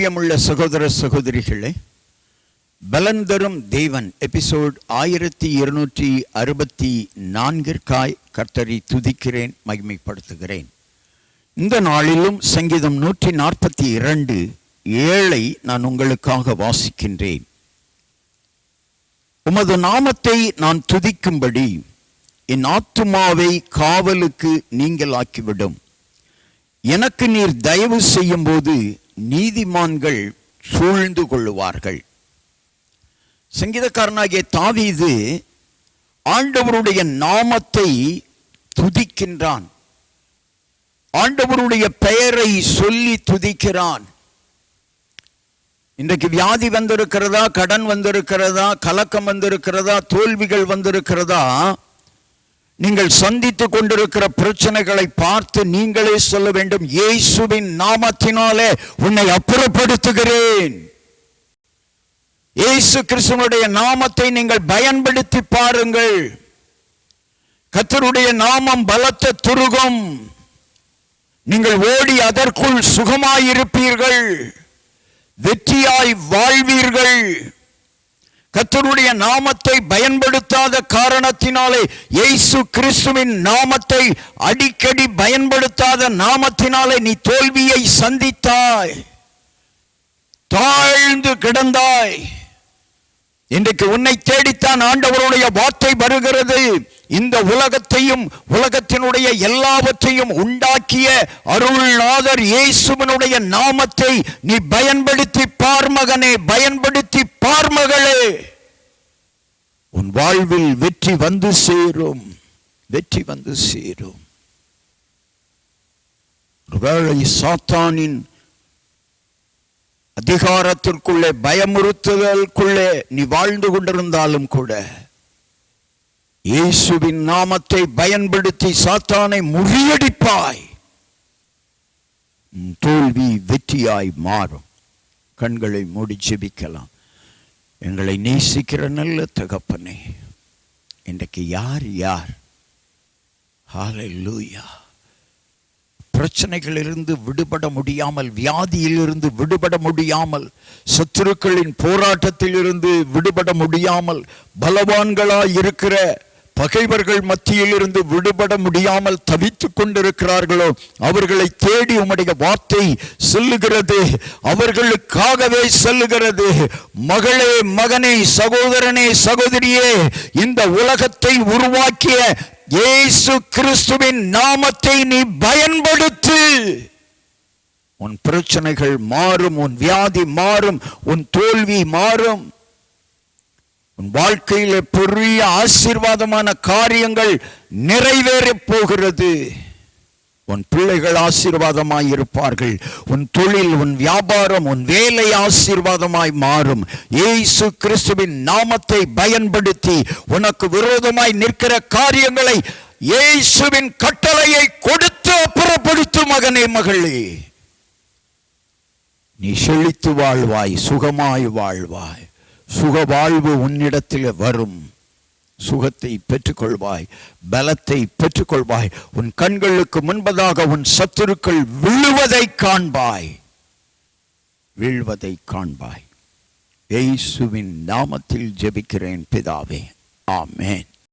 பிரியமுள்ள சகோதர சகோதரிகளே, பலன் தரும் தேவன் எபிசோட் 1264 கர்த்தரை துதிக்கிறேன், மகிமைப்படுத்துகிறேன். இந்த நாளிலும் சங்கீதம் 142:7 நான் உங்களுக்காக வாசிக்கின்றேன். உமது நாமத்தை நான் துதிக்கும்படி என் ஆத்துமாவை காவலுக்கு நீங்களாக்கிவிடும். எனக்கு நீர் தயவு செய்யும் போது நீதிமான்கள் சூழ்ந்து கொள்ளுவார்கள். சங்கீதக்காரனாகிய தாவீது ஆண்டவருடைய நாமத்தை துதிக்கின்றான். ஆண்டவருடைய பெயரை சொல்லி துதிக்கிறான். இன்றைக்கு வியாதி வந்திருக்கிறதா, கடன் வந்திருக்கிறதா, கலக்கம் வந்திருக்கிறதா, தோல்விகள் வந்திருக்கிறதா, நீங்கள் சந்தித்துக் கொண்டிருக்கிற பிரச்சனைகளை பார்த்து நீங்களே சொல்ல வேண்டும், இயேசுவின் நாமத்தினாலே உன்னை அப்புறப்படுத்துகிறேன். இயேசு கிறிஸ்துவினுடைய நாமத்தை நீங்கள் பயன்படுத்தி பாருங்கள். கர்த்தருடைய நாமம் பலத்த துருகம். நீங்கள் ஓடி அதற்குள் சுகமாயிருப்பீர்கள், வெற்றியாய் வாழ்வீர்கள். கர்த்தருடைய நாமத்தை பயன்படுத்தாத காரணத்தினாலே, இயேசு கிறிஸ்துவின் நாமத்தை அடிக்கடி பயன்படுத்தாத நாமத்தினாலே நீ தோல்வியை சந்தித்தாய், தாழ்ந்து கிடந்தாய். இன்றைக்கு உன்னை தேடித்தான் ஆண்டவருடைய வார்த்தை வருகிறது. இந்த உலகத்தையும் உலகத்தினுடைய எல்லாவற்றையும் உண்டாக்கிய அருள்நாதர் இயேசுவினுடைய நாமத்தை நீ பயன்படுத்தி பார் மகனே, பயன்படுத்தி பார் மகளே. உன் வாழ்வில் வெற்றி வந்து சேரும், வெற்றி வந்து சேரும். ஒருவேளை சாத்தானின் அதிகாரத்திற்குள்ளே, பயமுறுத்துதலுக்குள்ளே நீ வாழ்ந்து கொண்டிருந்தாலும் கூட, இயேசுவின் நாமத்தை பயன்படுத்தி சாத்தானை முறியடிப்பாய். தோல்வி வெற்றியாய் மாறும். கண்களை மூடி ஜெபிக்கலாம். எங்களை நேசிக்கிற நல்ல தகப்பனே, இன்றைக்கு யார் யார் ஹல்லேலூயா பிரச்சனைகளிலிருந்து விடுபட முடியாமல், வியாதியிலிருந்து விடுபட முடியாமல், சத்துருக்களின் போராட்டத்திலிருந்து விடுபட முடியாமல், பலவான்களாய் இருக்கிற பகைவர்கள் மத்தியிலிருந்து விடுபட முடியாமல் தவித்துக் கொண்டிருக்கிறார்களோ, அவர்களை தேடி உம்முடைய வார்த்தை செல்லுகிறது, அவர்களுக்காகவே செல்லுகிறது. மகளே, மகனே, சகோதரனே, சகோதரியே, இந்த உலகத்தை உருவாக்கிய இயேசு கிறிஸ்துவின் நாமத்தை நீ பயன்படுத்து. உன் பிரச்சனைகள் மாறும், உன் வியாதி மாறும், உன் தோல்வி மாறும். உன் வாழ்க்கையிலே பெரிய ஆசீர்வாதமான காரியங்கள் நிறைவேறப் போகிறது. உன் பிள்ளைகள் ஆசீர்வாதமாய் இருப்பார்கள். உன் தொழில், உன் வியாபாரம், உன் வேலை ஆசீர்வாதமாய் மாறும். இயேசு கிறிஸ்துவின் நாமத்தை பயன்படுத்தி உனக்கு விரோதமாய் நிற்கிற காரியங்களை இயேசுவின் கட்டளையை கொடுத்து அப்புறப்படுத்தும் மகனே, மகளே. நீ செழித்து வாழ்வாய், சுகமாய் வாழ்வாய். சுக வாழ்வு உன்னிடத்தில் வரும். சுகத்தை பெற்றுக்கொள்வாய், பலத்தை பெற்றுக்கொள்வாய். உன் கண்களுக்கு முன்பதாக உன் சத்துருக்கள் விழுவதை காண்பாய், வீழ்வதை காண்பாய். இயேசுவின் நாமத்தில் ஜெபிக்கிறேன் பிதாவே, ஆமென்.